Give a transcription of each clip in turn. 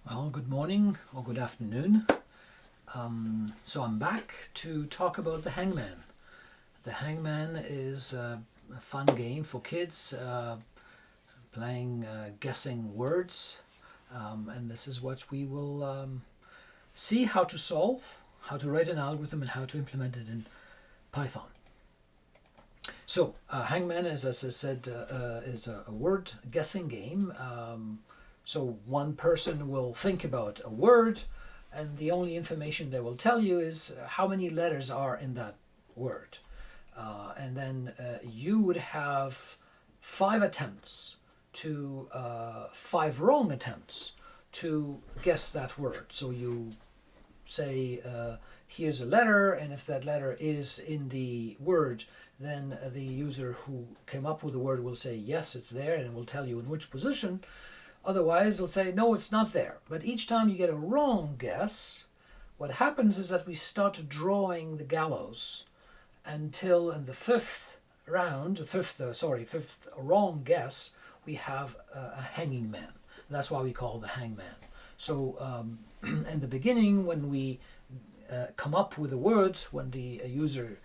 Well, good morning or good afternoon. So I'm back to talk about the Hangman. The Hangman is a fun game for kids playing guessing words, and this is what we will see how to solve, how to write an algorithm, and how to implement it in Python. So Hangman, as I said, is a word guessing game. So one person will think about a word, and the only information they will tell you is how many letters are in that word. And then you would have 5 wrong attempts to guess that word. So you say, here's a letter, and if that letter is in the word, then the user who came up with the word will say, yes, it's there, and it will tell you in which position. Otherwise, they'll say, no, it's not there. But each time you get a wrong guess, what happens is that we start drawing the gallows until in the fifth wrong guess, we have a hanging man. That's why we call the hangman. So in the beginning, when we come up with a word, when the user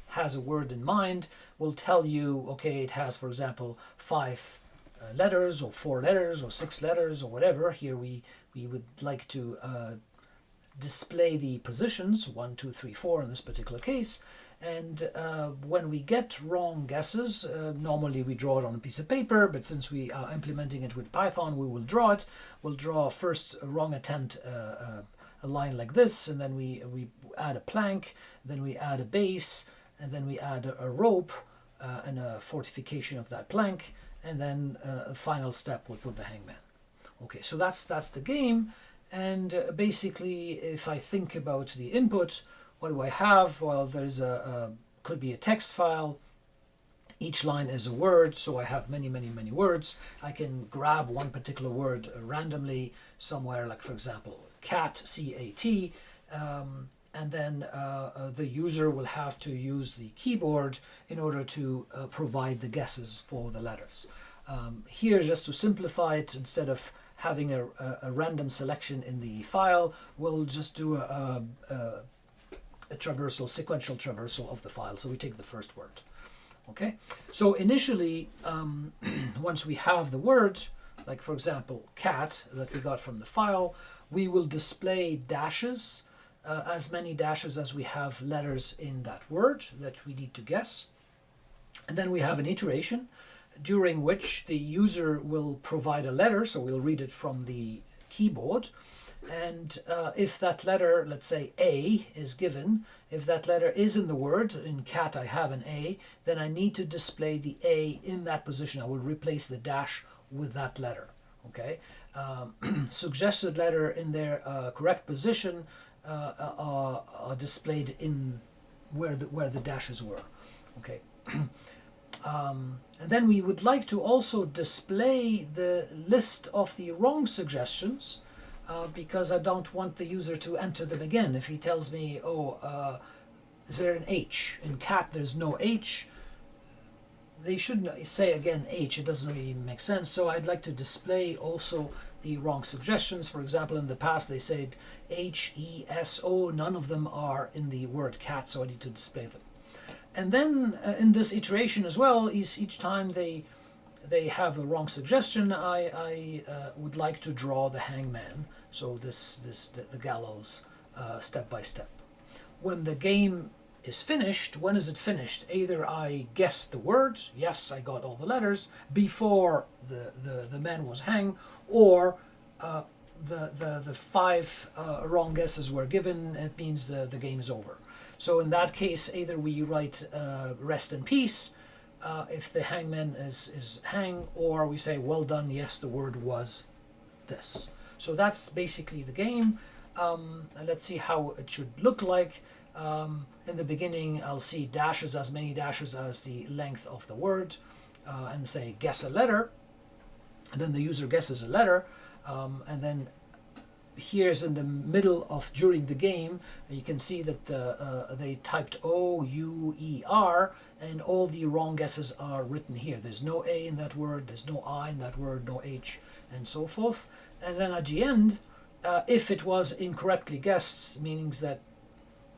has a word in mind, we'll tell you, okay, it has, for example, 5 letters or 4 letters or 6 letters or whatever. Here we would like to display the positions 1, 2, 3, 4 in this particular case. And when we get wrong guesses, normally we draw it on a piece of paper, but since we are implementing it with Python, we will draw it. We'll draw first a wrong attempt, a line like this, and then we add a plank, then we add a base, and then we add a rope and a fortification of that plank, and then a final step would put the hangman. Okay, so that's the game. And basically, if I think about the input, what do I have? Well, there's could be a text file. Each line is a word, so I have many words. I can grab one particular word randomly somewhere, like for example, cat, C-A-T, and then the user will have to use the keyboard in order to provide the guesses for the letters. Here, just to simplify it, instead of having a random selection in the file, we'll just do a traversal, sequential traversal of the file. So we take the first word. Okay, so initially, once we have the word, like for example, cat, that we got from the file, we will display dashes, as many dashes as we have letters in that word that we need to guess. And then we have an iteration during which the user will provide a letter, so we'll read it from the keyboard. And if that letter, let's say A, is given, if that letter is in the word, in cat I have an A, then I need to display the A in that position. I will replace the dash with that letter. Okay, suggested letter in their correct position are displayed in where the dashes were. Okay. And then we would like to also display the list of the wrong suggestions, because I don't want the user to enter them again. If he tells me, is there an H? In cat there's no H. They shouldn't say again H, it doesn't really make sense. So I'd like to display also the wrong suggestions. For example, in the past they said H, E, S, O. None of them are in the word cat, so I need to display them. And then in this iteration as well, each time they have a wrong suggestion, I would like to draw the hangman. So the gallows step by step. When the game is finished, when is it finished? Either I guessed the word, yes, I got all the letters before the man was hanged, or the 5 wrong guesses were given. It means the game is over. So in that case, either we write rest in peace if the hangman is hang, or we say well done, yes, the word was this. So that's basically the game. Let's see how it should look like. In the beginning, I'll see dashes, as many dashes as the length of the word, and say guess a letter. And then the user guesses a letter, and then here's in the middle of during the game, you can see that they typed O-U-E-R, and all the wrong guesses are written here. There's no A in that word, there's no I in that word, no H. and so forth. And then at the end, if it was incorrectly guessed, meaning that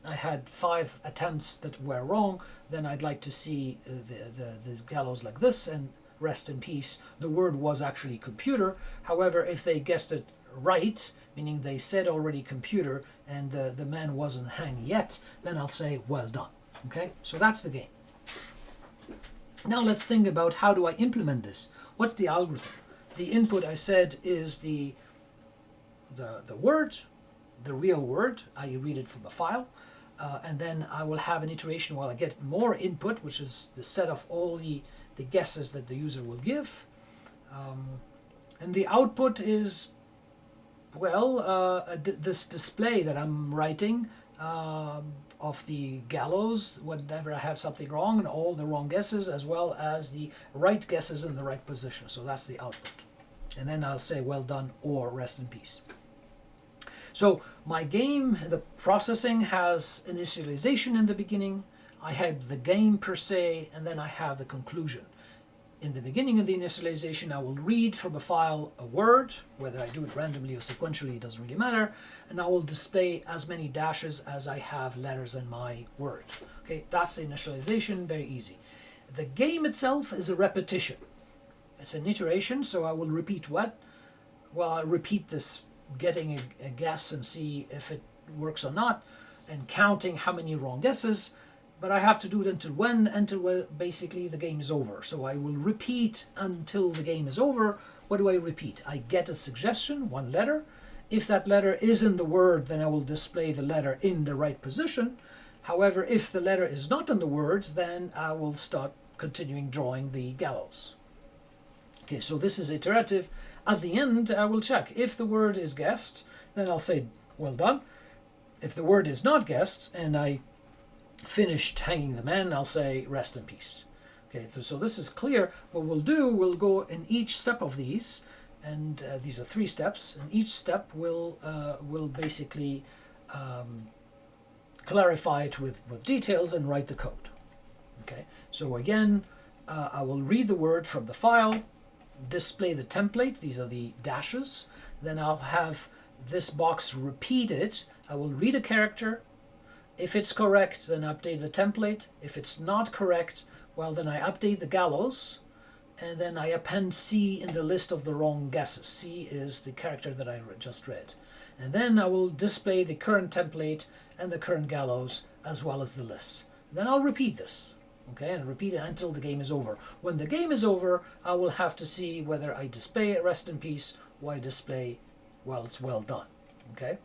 I had 5 attempts that were wrong, then I'd like to see this gallows like this, and rest in peace. The word was actually computer. However, if they guessed it right, meaning they said already computer and the man wasn't hanged yet, then I'll say well done. Okay, so that's the game. Now let's think about how do I implement this. What's the algorithm? The input, I said, is the word, the real word. I read it from the file. And then I will have an iteration where I get more input, which is the set of all the guesses that the user will give. And the output is, well, this display that I'm writing of the gallows whenever I have something wrong, and all the wrong guesses, as well as the right guesses in the right position. So that's the output. And then I'll say well done or rest in peace. So my game, the processing has initialization in the beginning. I have the game per se, and then I have the conclusion. In the beginning of the initialization, I will read from a file a word, whether I do it randomly or sequentially, it doesn't really matter, and I will display as many dashes as I have letters in my word. Okay, that's the initialization, very easy. The game itself is a repetition. It's an iteration, so I will repeat what? Well, I repeat this, getting a guess and see if it works or not, and counting how many wrong guesses. But I have to do it until when? Until basically the game is over. So I will repeat until the game is over. What do I repeat? I get a suggestion, one letter. If that letter is in the word, then I will display the letter in the right position. However, if the letter is not in the word, then I will start continuing drawing the gallows. Okay, so this is iterative. At the end, I will check. If the word is guessed, then I'll say, well done. If the word is not guessed, and I finished hanging the man, I'll say, rest in peace. Okay, so this is clear. What we'll do, we'll go in each step of these, and these are 3 steps, and each step will basically clarify it with details and write the code. Okay, so again, I will read the word from the file, display the template, these are the dashes, then I'll have this box repeat it. I will read a character. If it's correct, then update the template. If it's not correct, well, then I update the gallows, and then I append C in the list of the wrong guesses. C is the character that I just read. And then I will display the current template and the current gallows, as well as the lists. Then I'll repeat this. Okay, and repeat it until the game is over. When the game is over, I will have to see whether I display rest in peace or I display, well, it's well done. Okay,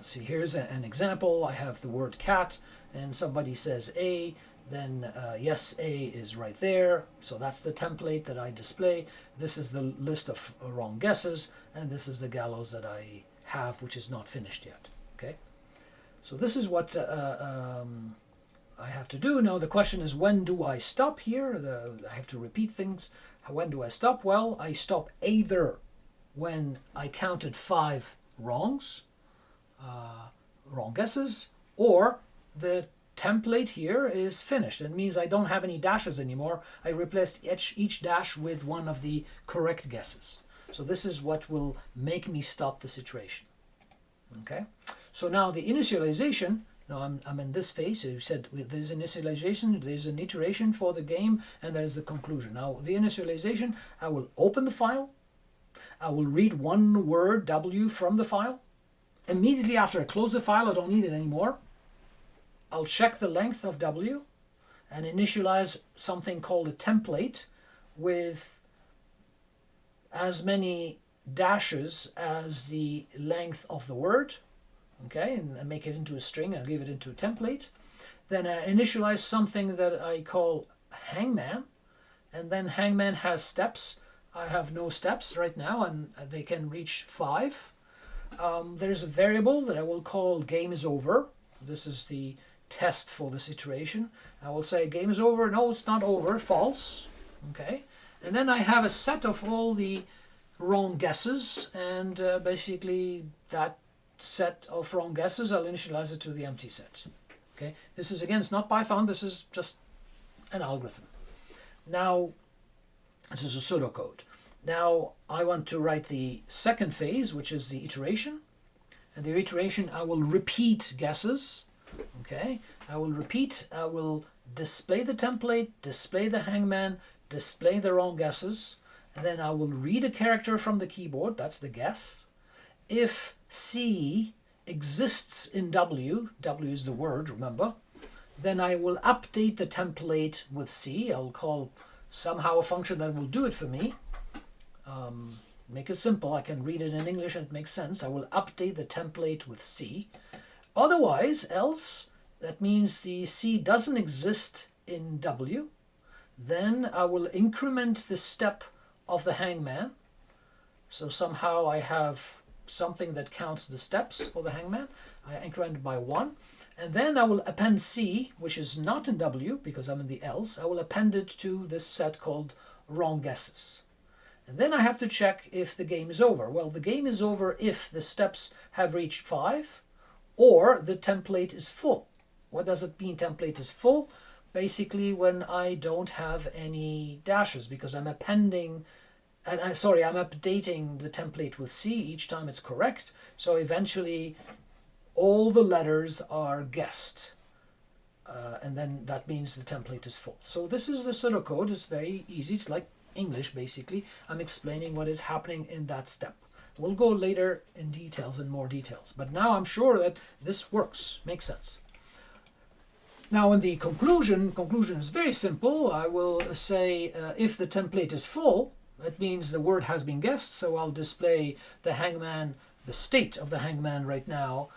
see, here's an example. I have the word cat, and somebody says A, then yes, A is right there. So that's the template that I display. This is the list of wrong guesses, and this is the gallows that I have, which is not finished yet. Okay, so this is what I have to do. Now the question is, when do I stop here? I have to repeat things. When do I stop? Well, I stop either when I counted 5 wrongs, wrong guesses, or the template here is finished. It means I don't have any dashes anymore. I replaced each dash with one of the correct guesses. So this is what will make me stop the situation. Okay, so now the initialization. Now I'm in this phase. So you said there's initialization, there's an iteration for the game, and there's the conclusion. Now the initialization, I will open the file. I will read one word, W, from the file. Immediately after I close the file, I don't need it anymore. I'll check the length of W and initialize something called a template with as many dashes as the length of the word. Okay, and make it into a string and give it into a template. Then I initialize something that I call Hangman, and then Hangman has steps. I have no steps right now, and they can reach 5. There's a variable that I will call game is over. This is the test for this iteration. I will say game is over. No, it's not over. False. Okay, and then I have a set of all the wrong guesses, and basically that set of wrong guesses, I'll initialize it to the empty set. Okay, this is, again, it's not Python, this is just an algorithm. Now, this is a pseudocode. Now I want to write the second phase, which is the iteration. And the iteration, I will repeat guesses. Okay, I will display the template, display the hangman, display the wrong guesses, and then I will read a character from the keyboard, that's the guess. If C exists in W, W is the word, remember, then I will update the template with C. I'll call somehow a function that will do it for me. Make it simple, I can read it in English and it makes sense. I will update the template with C. Otherwise, else, that means the C doesn't exist in W. Then I will increment the step of the hangman. So somehow I have something that counts the steps for the hangman. I increment by 1. And then I will append C, which is not in W because I'm in the else. I will append it to this set called wrong guesses. And then I have to check if the game is over. Well, the game is over if the steps have reached 5 or the template is full. What does it mean template is full? Basically when I don't have any dashes because I'm appending, I'm updating the template with C each time it's correct. So eventually all the letters are guessed. And then that means the template is full. So this is the pseudocode. It's very easy. It's like English basically. I'm explaining what is happening in that step. We'll go later in details, in more details. But now I'm sure that this works, makes sense. Now in the conclusion is very simple. I will say if the template is full, that means the word has been guessed. So I'll display the hangman, the state of the hangman right now,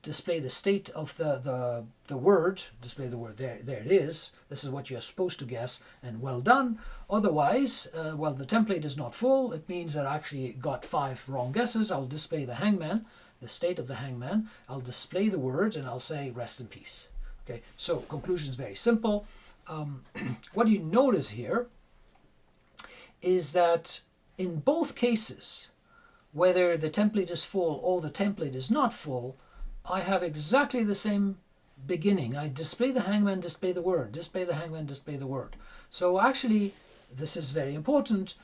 display the state of the word, display the word, there it is. This is what you're supposed to guess, and well done. Otherwise, well, the template is not full. It means that I actually got 5 wrong guesses. I'll display the hangman, the state of the hangman. I'll display the word, and I'll say rest in peace. Okay, so conclusion is very simple. What you notice here is that in both cases, whether the template is full or the template is not full, I have exactly the same beginning. I display the hangman, display the word, display the hangman, display the word. So actually, this is very important.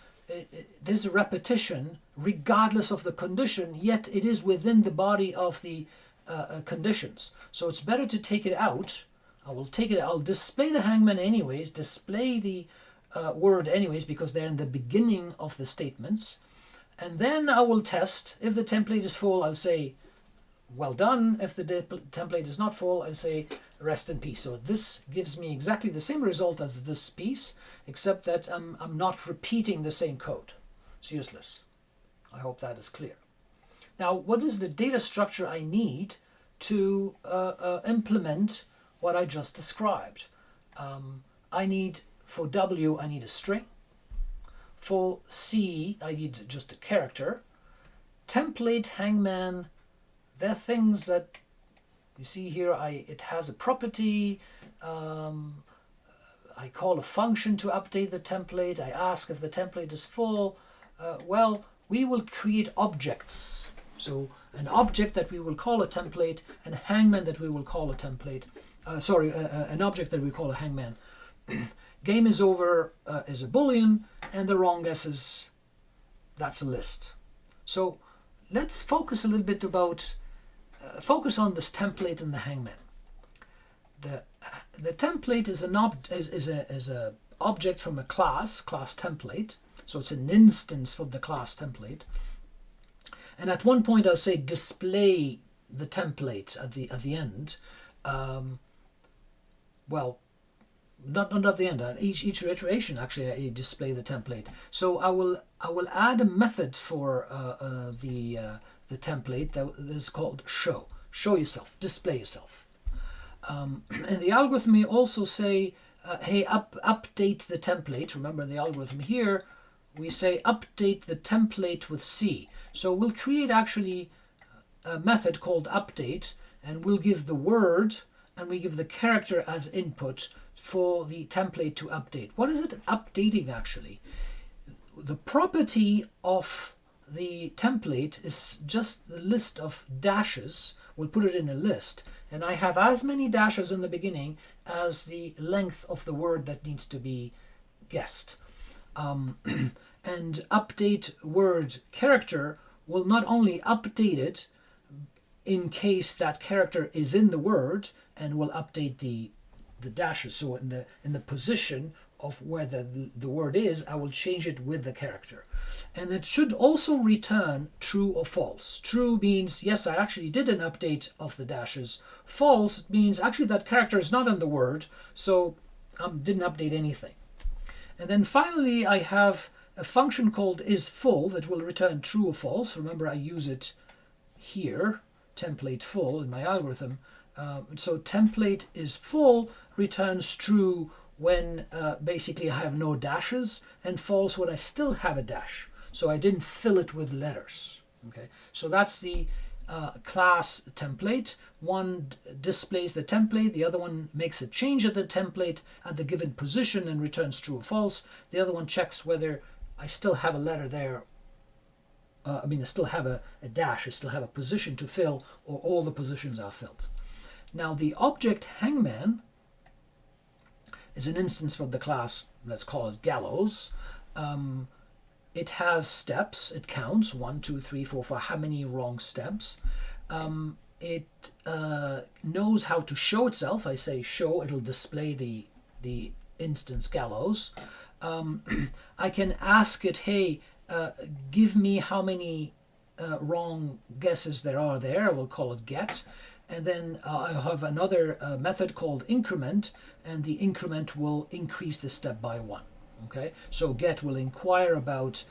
There's a repetition regardless of the condition, yet it is within the body of the conditions. So it's better to take it out. I'll display the hangman anyways, display the word anyways, because they're in the beginning of the statements. And then I will test. If the template is full, I'll say, well done. If the template is not full, I'll say, rest in peace. So this gives me exactly the same result as this piece, except that I'm not repeating the same code. It's useless. I hope that is clear. Now, what is the data structure I need to implement what I just described? For W, I need a string. For C, I need just a character. Template, hangman, they're things that you see here. It has a property. I call a function to update the template. I ask if the template is full. Well, we will create objects. So an object that we will call a template, and hangman that we will call a template. An object that we call a hangman. Game is over is a boolean, and the wrong guesses, that's a list. So let's focus a little bit focus on this template and the hangman. The template is an object from a class template. So it's an instance of the class template. And at one point I'll say display the template at the end. Well, not at the end. Each iteration actually I display the template. So I will add a method for the template that is called show. Show yourself. Display yourself. And the algorithm may also say, hey, update the template. Remember the algorithm here. We say update the template with C. So we'll create actually a method called update, and we'll give the word and we give the character as input for the template to update. What is it updating actually? The property of the template is just the list of dashes. We'll put it in a list, and I have as many dashes in the beginning as the length of the word that needs to be guessed. And update word character will not only update it in case that character is in the word, and will update the dashes. So in the position of where the word is, I will change it with the character. And it should also return true or false. True means, yes, I actually did an update of the dashes. False means, actually, that character is not in the word, so I didn't update anything. And then finally, I have a function called isFull that will return true or false. Remember, I use it here, template full, in my algorithm. So template isFull returns true when basically I have no dashes, and false when I still have a dash. So I didn't fill it with letters. Okay, so that's the class template. One displays the template, the other one makes a change of the template at the given position and returns true or false. The other one checks whether I still have a letter there. I still have a dash, I still have a position to fill, or all the positions are filled. Now the object Hangman is an instance of the class, let's call it gallows. It has steps, it counts 1, 2, 3, 4, 5, how many wrong steps. It knows how to show itself. I say show, it'll display the instance gallows. I can ask it, hey, give me how many wrong guesses there are there. I will call it get. And then I have another method called increment, and the increment will increase the step by 1. Okay, so get will inquire about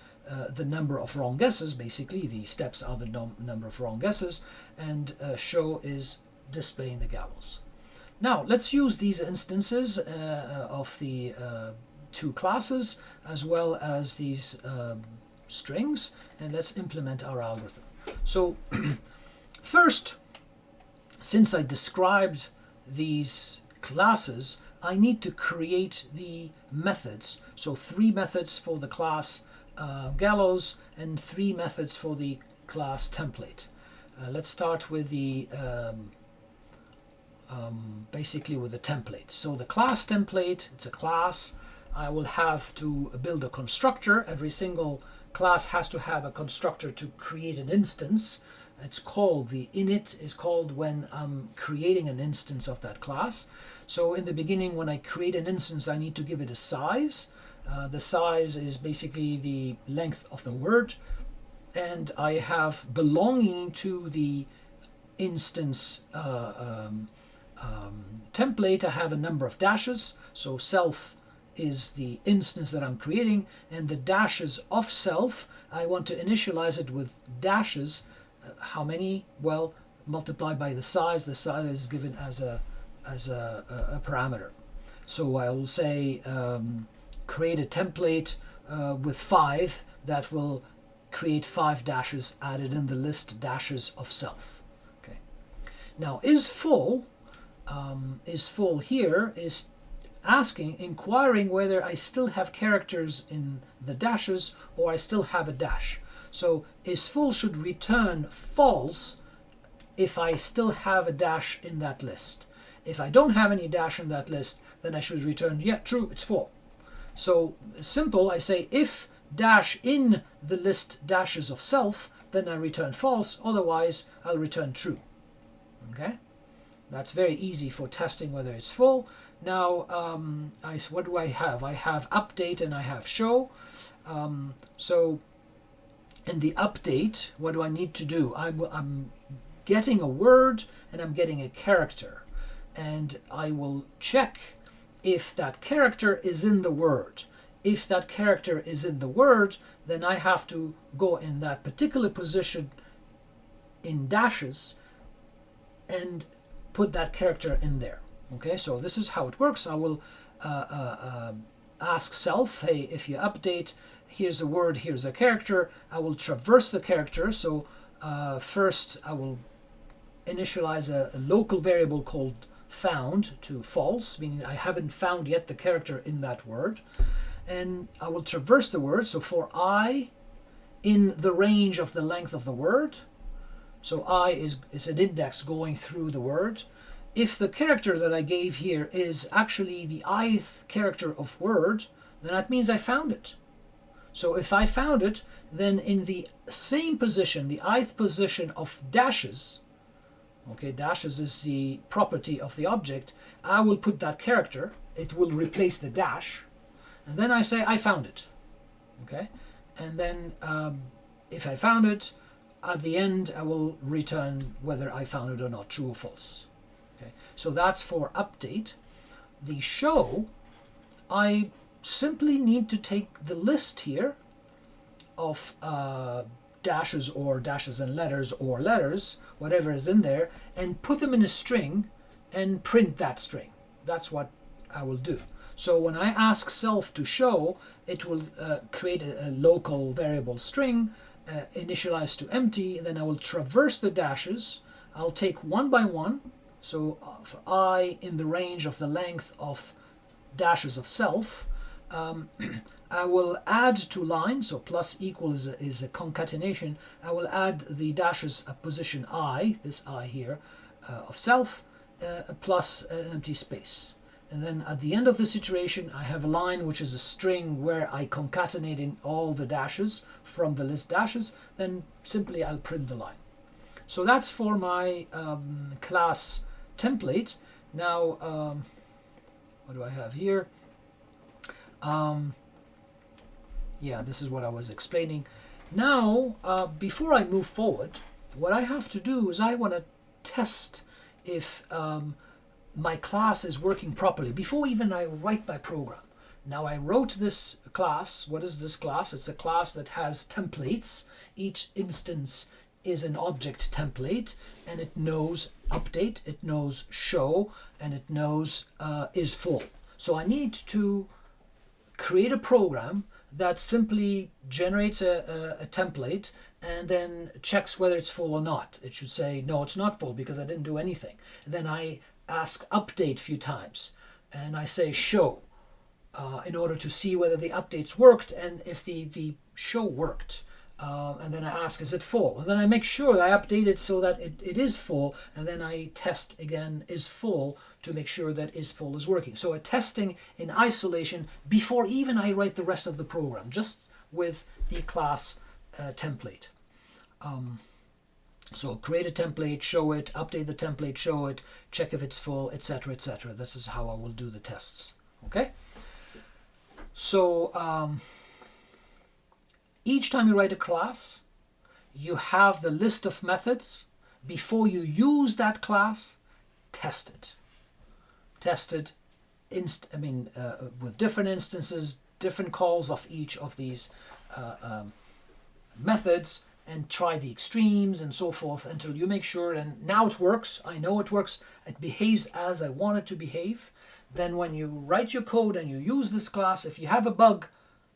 the number of wrong guesses. Basically, the steps are the number of wrong guesses, and show is displaying the gallows. Now let's use these instances of the two classes as well as these strings, and let's implement our algorithm. So first, since I described these classes, I need to create the methods. So 3 methods for the class gallows and 3 methods for the class template. Let's start with the basically with the template. So the class template, it's a class. I will have to build a constructor. Every single class has to have a constructor to create an instance. It's called, the init is called when I'm creating an instance of that class. So in the beginning, when I create an instance, I need to give it a size. The size is basically the length of the word. And I have belonging to the instance template, I have a number of dashes. So self is the instance that I'm creating, and the dashes of self, I want to initialize it with dashes. How many? Well, multiplied by the size. The size is given as a parameter. So I will say create a template with 5 that will create 5 dashes added in the list dashes of self. Okay. Now isFull here is inquiring whether I still have characters in the dashes or I still have a dash. So isFull should return false if I still have a dash in that list. If I don't have any dash in that list, then I should return, yeah, true, it's full. So simple, I say if dash in the list dashes of self, then I return false, otherwise I'll return true. Okay? That's very easy for testing whether it's full. Now, what do I have? I have update and I have show. So in the update, what do I need to do? I'm getting a word and I'm getting a character. And I will check if that character is in the word. If that character is in the word, then I have to go in that particular position in dashes and put that character in there. Okay, so this is how it works. I will ask self, hey, if you update, here's a word, here's a character. I will traverse the character. So first I will initialize a local variable called found to false, meaning I haven't found yet the character in that word. And I will traverse the word. So for I in the range of the length of the word, so I is an index going through the word. If the character that I gave here is actually the ith character of word, then that means I found it. So if I found it, then in the same position, the ith position of dashes, okay, dashes is the property of the object, I will put that character, it will replace the dash, and then I say I found it, okay? And then if I found it, at the end I will return whether I found it or not, true or false. Okay, so that's for update. The show, I simply need to take the list here of dashes or dashes and letters or letters, whatever is in there, and put them in a string and print that string. That's what I will do. So when I ask self to show, it will create a local variable string, initialized to empty, and then I will traverse the dashes. I'll take one by one. So for I in the range of the length of dashes of self, I will add to lines, so plus equal is a concatenation. I will add the dashes of position I, this I here, of self, plus an empty space. And then at the end of this iteration, I have a line which is a string where I concatenate in all the dashes from the list dashes. Then simply I'll print the line. So that's for my class template. Now, what do I have here? Yeah, this is what I was explaining. Now, before I move forward, what I have to do is I want to test if my class is working properly before even I write my program. Now I wrote this class. What is this class? It's a class that has templates. Each instance is an object template, and it knows update, it knows show, and it knows is full. So I need to create a program that simply generates a template and then checks whether it's full or not. It should say, no, it's not full because I didn't do anything. And then I ask update a few times, and I say show in order to see whether the updates worked and if the show worked. And then I ask, is it full? And then I make sure that I update it so that it is full, and then I test again is full to make sure that is full is working. So a testing in isolation before even I write the rest of the program, just with the class template. So create a template, show it, update the template, show it, check if it's full, etc., etc. This is how I will do the tests. Okay? So each time you write a class, you have the list of methods. Before you use that class, test it. Test it with different instances, different calls of each of these methods, and try the extremes and so forth until you make sure, and now it works, I know it works, it behaves as I want it to behave. Then when you write your code and you use this class, if you have a bug,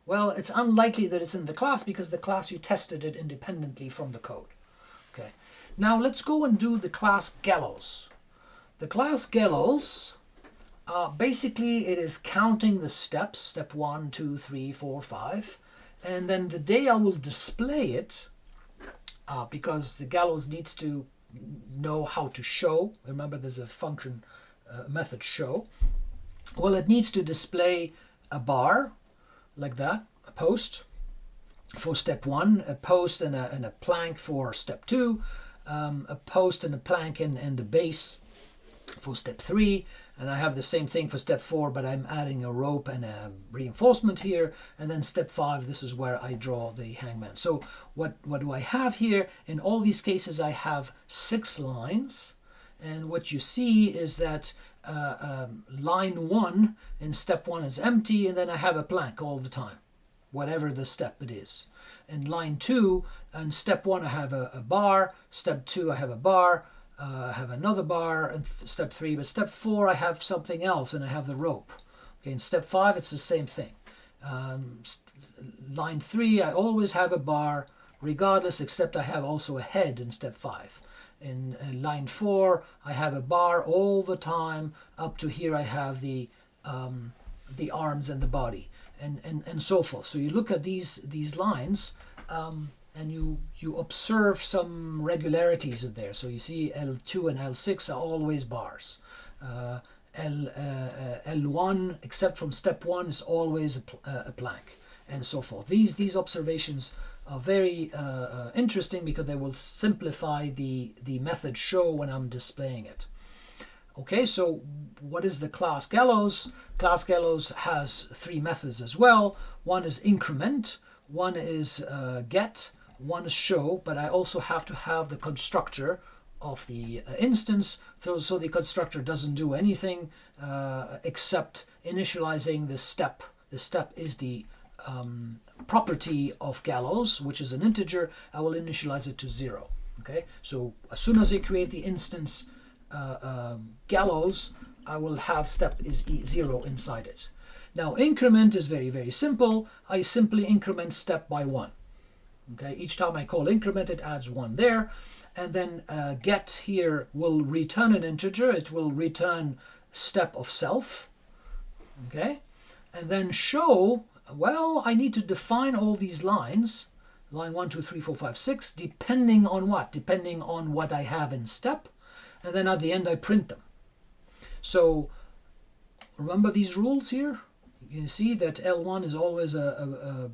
well, it's unlikely that it's in the class because the class you tested it independently from the code. Okay. Now let's go and do the class gallows. The class gallows, basically it is counting the steps, step 1, 2, 3, 4, 5. And then the day I will display it, because the gallows needs to know how to show. Remember, there's a function method show. Well, it needs to display a bar like that, a post for step 1, a post and a plank for step 2, a post and a plank and the base for step 3, and I have the same thing for step 4, but I'm adding a rope and a reinforcement here. And then step 5, this is where I draw the hangman. So what do I have here? In all these cases, I have 6 lines. And what you see is that line 1 in step 1 is empty, and then I have a plank all the time, whatever the step it is. In line 2, in step 1, I have a bar. Step 2, I have a bar. I have another bar in step 3, but step 4 I have something else, and I have the rope. Okay, in step 5 it's the same thing. Line 3 I always have a bar regardless, except I have also a head in step 5. In line 4 I have a bar all the time. Up to here I have the arms and the body, and so forth. So you look at these lines, and you observe some regularities in there. So you see L2 and L6 are always bars. L1, except from step 1, is always a plank. and so forth. These observations are very interesting because they will simplify the method show when I'm displaying it. Okay, so what is the class gallows? Class gallows has three methods as well. One is increment, one is get, one is show, but I also have to have the constructor of the instance, so the constructor doesn't do anything except initializing the step. The step is the property of gallows, which is an integer. I will initialize it to 0. Okay, so as soon as I create the instance gallows, I will have step is 0 inside it. Now increment is very, very simple. I simply increment step by 1. Okay, each time I call increment, it adds 1 there. And then get here will return an integer. It will return step of self. Okay, and then show, well, I need to define all these lines, line 1, 2, 3, 4, 5, 6, depending on what? Depending on what I have in step. And then at the end, I print them. So remember these rules here? You can see that L1 is always a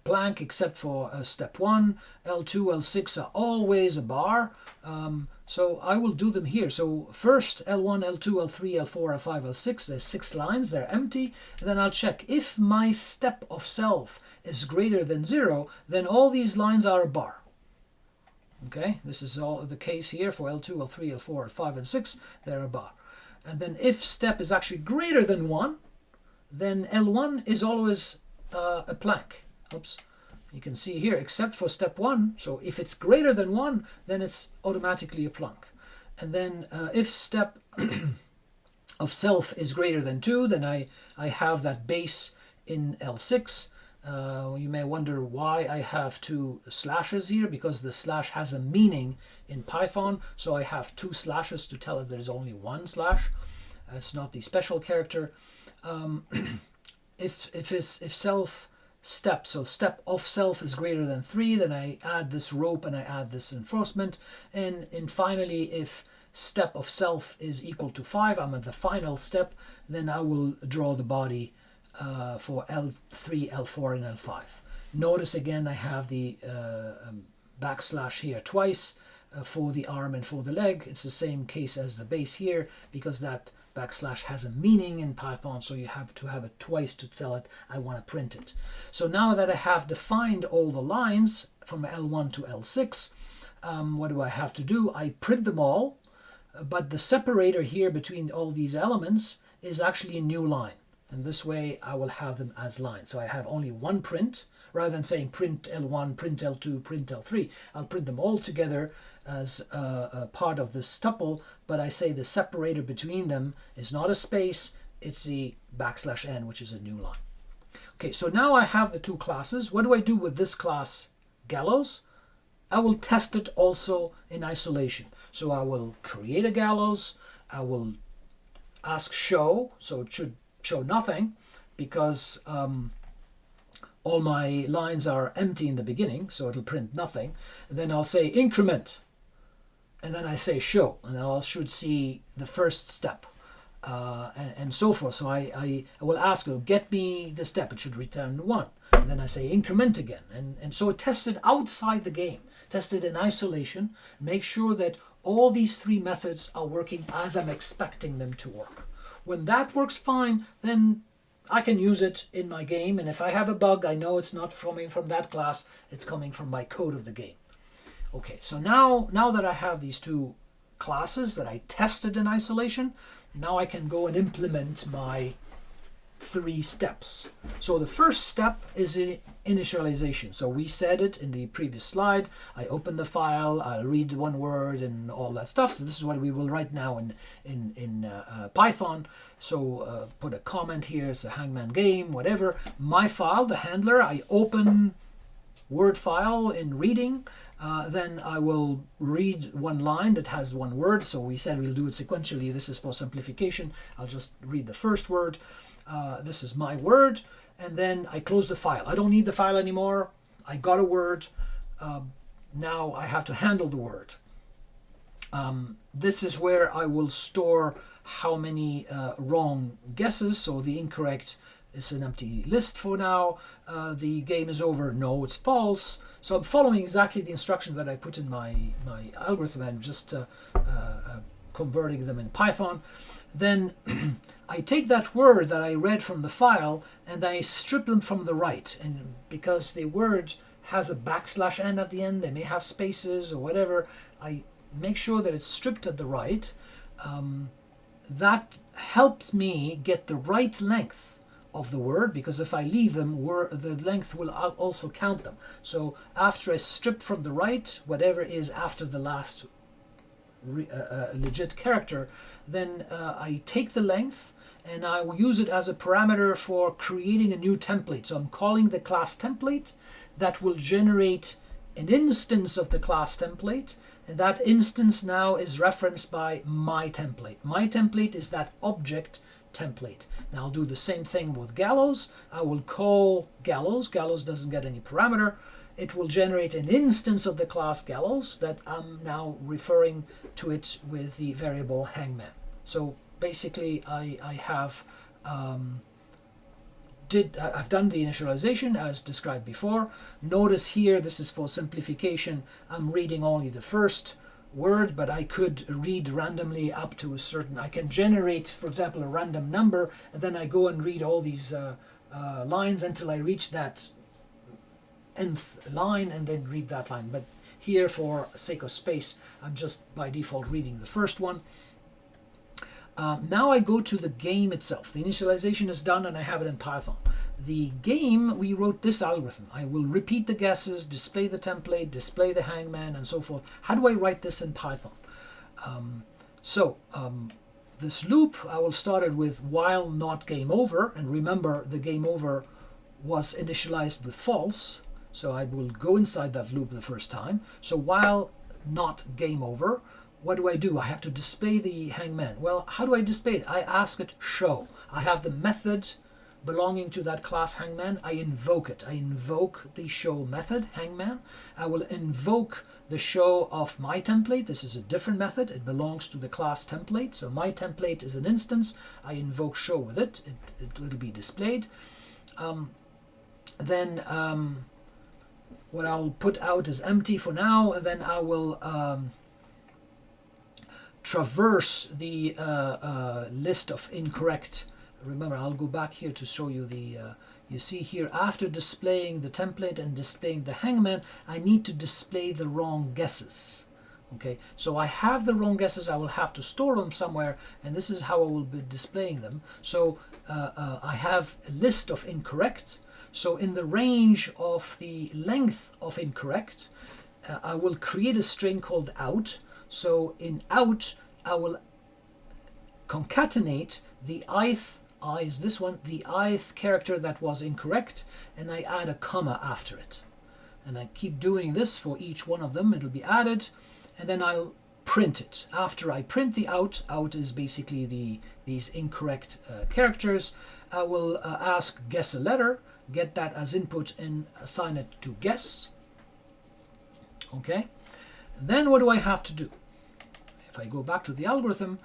blank except for step 1. L2, L6 are always a bar. So I will do them here. So first L1, L2, L3, L4, L5, L6, there's 6 lines, they're empty. And then I'll check if my step of self is greater than 0, then all these lines are a bar. Okay, this is all the case here for L2, L3, L4, L5, and 6, they're a bar. And then if step is actually greater than 1, then L1 is always a blank. Oops. You can see here, except for step 1. So if it's greater than 1, then it's automatically a plunk. And then if step of self is greater than 2, then I have that base in L6. You may wonder why I have 2 slashes here, because the slash has a meaning in Python. So I have 2 slashes to tell it there's only 1 slash. It's not the special character. If self step, so step of self is greater than 3, then I add this rope and I add this enforcement. And finally, if step of self is equal to 5, I'm at the final step, then I will draw the body for L3, L4, and L5. Notice again I have the backslash here twice for the arm and for the leg. It's the same case as the base here, because that backslash has a meaning in Python, so you have to have it twice to tell it I want to print it. So now that I have defined all the lines from L1 to L6, what do I have to do? I print them all, but the separator here between all these elements is actually a new line. And this way I will have them as lines. So I have only one print, rather than saying print L1, print L2, print L3. I'll print them all together as a part of this tuple, but I say the separator between them is not a space, it's the \n, which is a new line. Okay, so now I have the 2 classes. What do I do with this class gallows? I will test it also in isolation. So I will create a gallows, I will ask show, so it should show nothing, because all my lines are empty in the beginning, so it'll print nothing. And then I'll say increment, and then I say show, and I should see the first step, and so forth. So I will ask it, get me the step, it should return 1. And then I say increment again, and so test it outside the game, test it in isolation, make sure that all these 3 methods are working as I'm expecting them to work. When that works fine, then I can use it in my game, and if I have a bug, I know it's not coming from that class, it's coming from my code of the game. Okay, so now that I have these 2 classes that I tested in isolation, now I can go and implement my 3 steps. So the first step is initialization. So we said it in the previous slide. I open the file, I'll read 1 word and all that stuff. So this is what we will write now in Python. So put a comment here, it's a Hangman game, whatever. My file, the handler, I open Word file in reading. Then I will read 1 line that has 1 word. So we said we'll do it sequentially. This is for simplification. I'll just read the first word. This is my word, and then I close the file. I don't need the file anymore. I got a word. Now I have to handle the word. This is where I will store how many wrong guesses, so the incorrect it's an empty list for now. The game is over. No, it's false. So I'm following exactly the instructions that I put in my algorithm and just converting them in Python. Then I take that word that I read from the file and I strip them from the right. And because the word has a \n at the end, they may have spaces or whatever, I make sure that it's stripped at the right. That helps me get the right length of the word, because if I leave them, the length will also count them. So after I strip from the right, whatever is after the last legit character, then I take the length and I will use it as a parameter for creating a new template. So I'm calling the class template that will generate an instance of the class template, and that instance now is referenced by my template. My template is that object template. Now I'll do the same thing with gallows. I will call gallows. Gallows doesn't get any parameter. It will generate an instance of the class gallows that I'm now referring to it with the variable hangman. So basically I've done the initialization as described before. Notice here, this is for simplification, I'm reading only the first word, but I could read randomly up to a certain, I can generate, for example, a random number, and then I go and read all these lines until I reach that nth line and then read that line. But here, for sake of space, I'm just by default reading the first one. Now I go to the game itself. The initialization is done and I have it in Python. The game, we wrote this algorithm. I will repeat the guesses, display the template, display the hangman, and so forth. How do I write this in Python? This loop, I will start it with while not game over. And remember, the game over was initialized with false. So I will go inside that loop the first time. So while not game over, what do? I have to display the hangman. Well, how do I display it? I ask it show. I have the method belonging to that class hangman. I invoke it. I invoke the show method hangman. I will invoke the show of my template. This is a different method. It belongs to the class template. So my template is an instance. I invoke show with it. It will be displayed. What I'll put out is empty for now, and then I will traverse the list of incorrect. Remember, I'll go back here to show you the, you see here, after displaying the template and displaying the hangman, I need to display the wrong guesses. Okay, so I have the wrong guesses, I will have to store them somewhere, and this is how I will be displaying them. So I have a list of incorrect. So in the range of the length of incorrect, I will create a string called out. So in out, I will concatenate the ith, I is this one, the ith character that was incorrect, and I add a comma after it. And I keep doing this for each one of them. It'll be added, and then I'll print it. After I print the out is basically these incorrect characters. I will ask guess a letter, get that as input, and assign it to guess. Okay, and then what do I have to do? If I go back to the algorithm,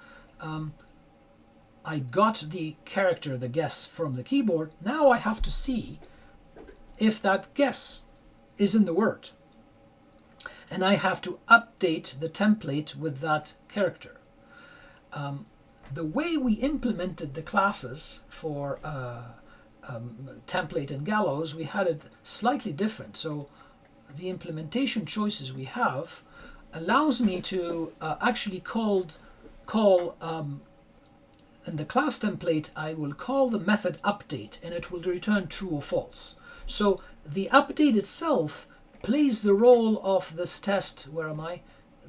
I got the character, the guess, from the keyboard. Now I have to see if that guess is in the word. And I have to update the template with that character. The way we implemented the classes for template and gallows, we had it slightly different. So the implementation choices we have allows me to actually call in the class template, I will call the method update, and it will return true or false. So the update itself plays the role of this test. Where am I?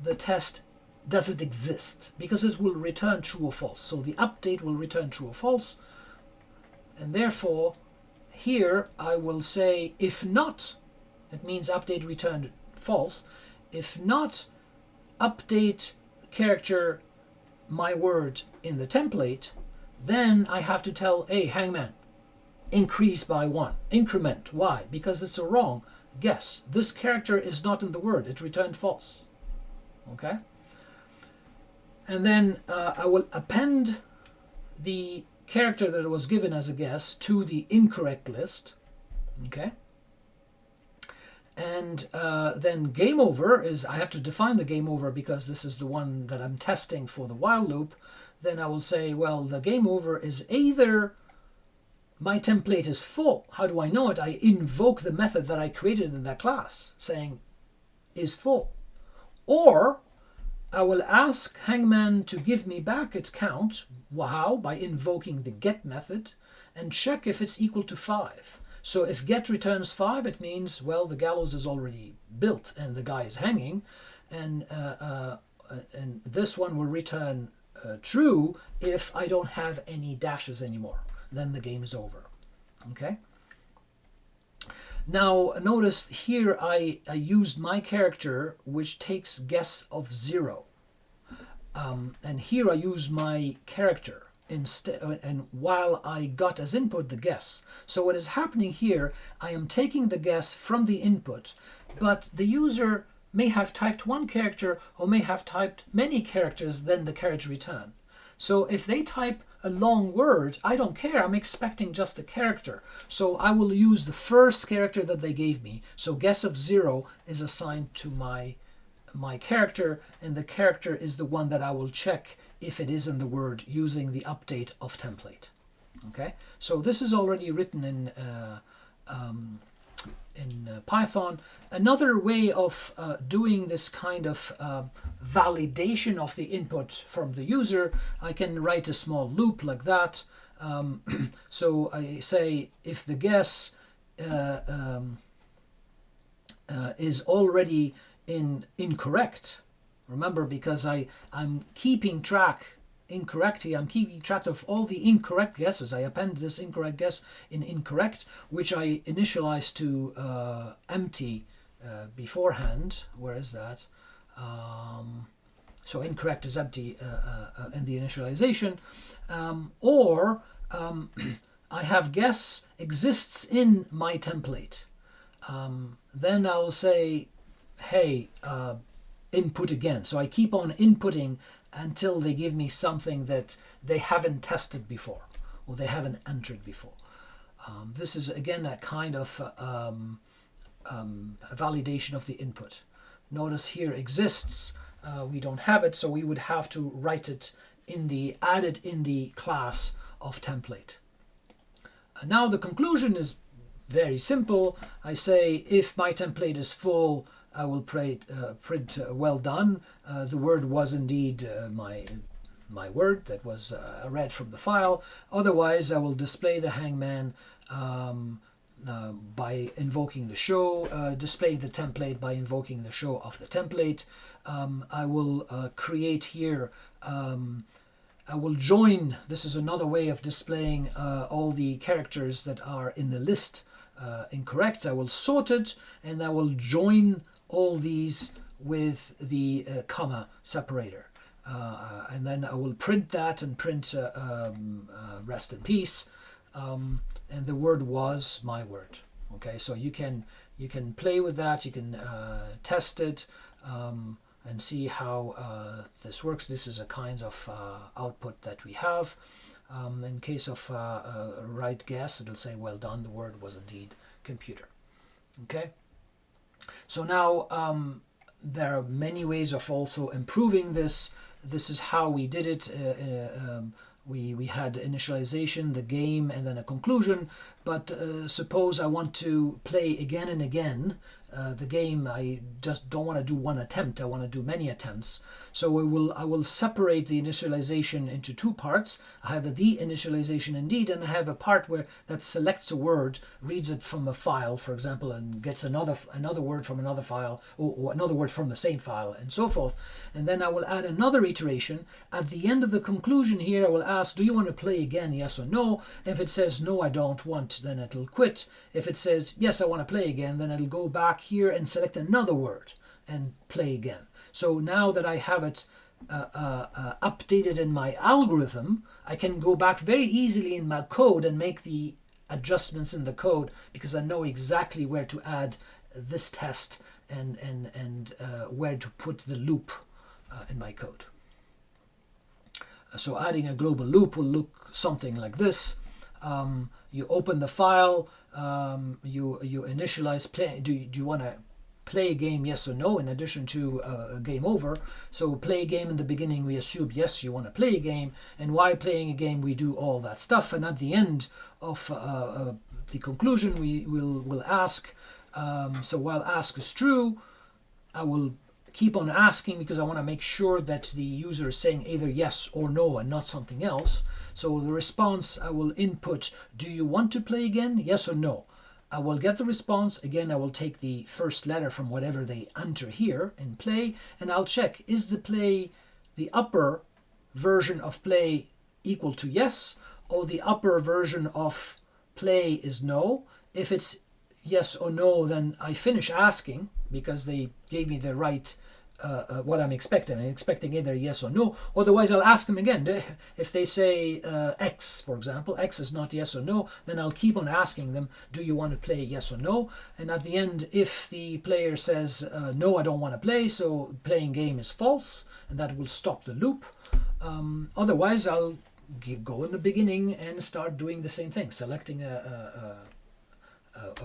The test, does it exist? Because it will return true or false. So the update will return true or false. And therefore, here I will say if not, it means update returned false. If not, update character my word in the template, then I have to tell, hey, hangman, increase by 1, increment. Why? Because it's a wrong guess. This character is not in the word. It returned false. Okay? And then I will append the character that was given as a guess to the incorrect list. Okay. And then game over is, I have to define the game over because this is the one that I'm testing for the while loop. Then I will say, well, the game over is either my template is full. How do I know it? I invoke the method that I created in that class saying is full. Or I will ask Hangman to give me back its count. How? By invoking the get method and check if it's equal to 5. So if get returns 5, it means, well, the gallows is already built and the guy is hanging. And this one will return true if I don't have any dashes anymore. Then the game is over. Okay. Now notice here I used my character which takes guess of 0. And here I use my character instead, and while I got as input the guess. So what is happening here, I am taking the guess from the input, but the user may have typed one character or may have typed many characters than the carriage return. So if they type a long word, I don't care. I'm expecting just a character. So I will use the first character that they gave me. So guess of 0 is assigned to my character, and the character is the one that I will check if it is in the word using the update of template. Okay, so this is already written in Python. Another way of doing this kind of validation of the input from the user, I can write a small loop like that. So I say if the guess is already incorrect, remember, because I'm keeping track incorrectly. I'm keeping track of all the incorrect guesses. I append this incorrect guess in incorrect, which I initialize to empty beforehand. Where is that? So incorrect is empty in the initialization. Or I have guess exists in my template. Then I'll say, hey, input again. So I keep on inputting until they give me something that they haven't tested before or they haven't entered before. This is again a kind of a validation of the input. Notice here exists, we don't have it, so we would have to write it in the, add it in the class of template. Now the conclusion is very simple. I say if my template is full, I will print well done. The word was indeed my word that was read from the file. Otherwise, I will display the hangman by invoking the show, display the template by invoking the show of the template. I will create here, I will join, this is another way of displaying all the characters that are in the list incorrect. I will sort it and I will join all these with the comma separator. And then I will print that and print rest in peace. And the word was my word. Okay, so you can play with that. You can test it and see how this works. This is a kind of output that we have. In case of right guess, it'll say well done. The word was indeed computer. Okay. So now there are many ways of also improving this. This is how we did it. We had initialization, the game, and then a conclusion. But suppose I want to play again and again the game. I just don't want to do one attempt. I want to do many attempts. So I will separate the initialization into two parts. I have the initialization indeed, and I have a part where that selects a word, reads it from a file, for example, and gets another word from another file, or another word from the same file, and so forth. And then I will add another iteration. At the end of the conclusion here, I will ask, do you want to play again, yes or no? If it says, no, I don't want, then it'll quit. If it says, yes, I want to play again, then it'll go back here and select another word and play again. So now that I have it updated in my algorithm, I can go back very easily in my code and make the adjustments in the code because I know exactly where to add this test and where to put the loop in my code. So adding a global loop will look something like this. You open the file, you initialize play. Do you want to play a game, yes or no, in addition to a game over? So play a game in the beginning, we assume yes, you want to play a game, and while playing a game, we do all that stuff. And at the end of the conclusion, we will ask. So while ask is true, I will keep on asking because I want to make sure that the user is saying either yes or no and not something else. So the response, I will input, do you want to play again? Yes or no. I will get the response. Again, I will take the first letter from whatever they enter here in play, and I'll check, is the play, the upper version of play equal to yes, or the upper version of play is no? If it's yes or no, then I finish asking because they gave me the right what I'm expecting. I'm expecting either yes or no. Otherwise, I'll ask them again. If they say X, for example, X is not yes or no, then I'll keep on asking them, do you want to play yes or no? And at the end, if the player says no, I don't want to play, so playing game is false, and that will stop the loop. Otherwise, I'll go in the beginning and start doing the same thing, selecting a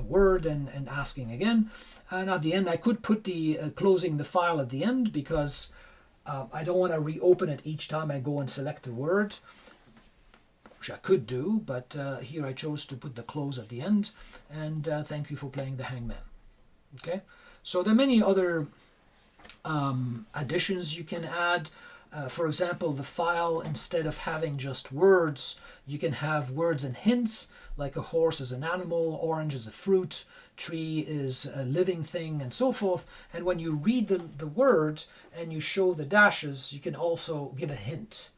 word and asking again. And at the end, I could put the closing the file at the end because I don't want to reopen it each time I go and select a word, which I could do, but here I chose to put the close at the end. And thank you for playing the Hangman. Okay, so there are many other additions you can add. For example, the file, instead of having just words, you can have words and hints, like a horse is an animal, orange is a fruit, tree is a living thing, and so forth. And when you read the word and you show the dashes, you can also give a hint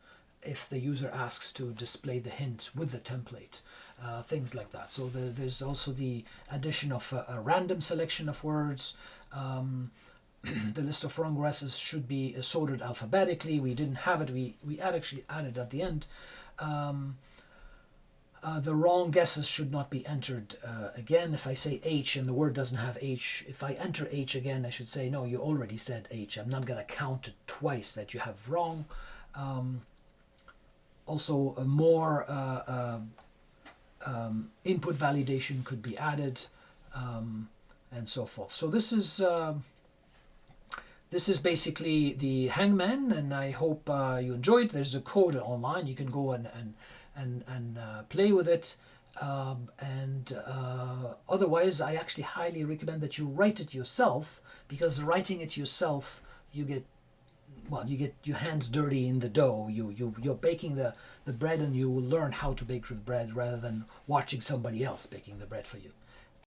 if the user asks to display the hint with the template, things like that. So there's also the addition of a random selection of words. The list of wrong guesses should be sorted alphabetically. We didn't have it. We actually added at the end. The wrong guesses should not be entered again. If I say H and the word doesn't have H, if I enter H again, I should say, no, you already said H. I'm not going to count it twice that you have wrong. Also, more input validation could be added, and so forth. So this is basically the Hangman, and I hope you enjoyed. There's a code online. You can go and play with it. Otherwise, I actually highly recommend that you write it yourself, because writing it yourself, you get your hands dirty in the dough. You're baking the bread, and you will learn how to bake the bread rather than watching somebody else baking the bread for you.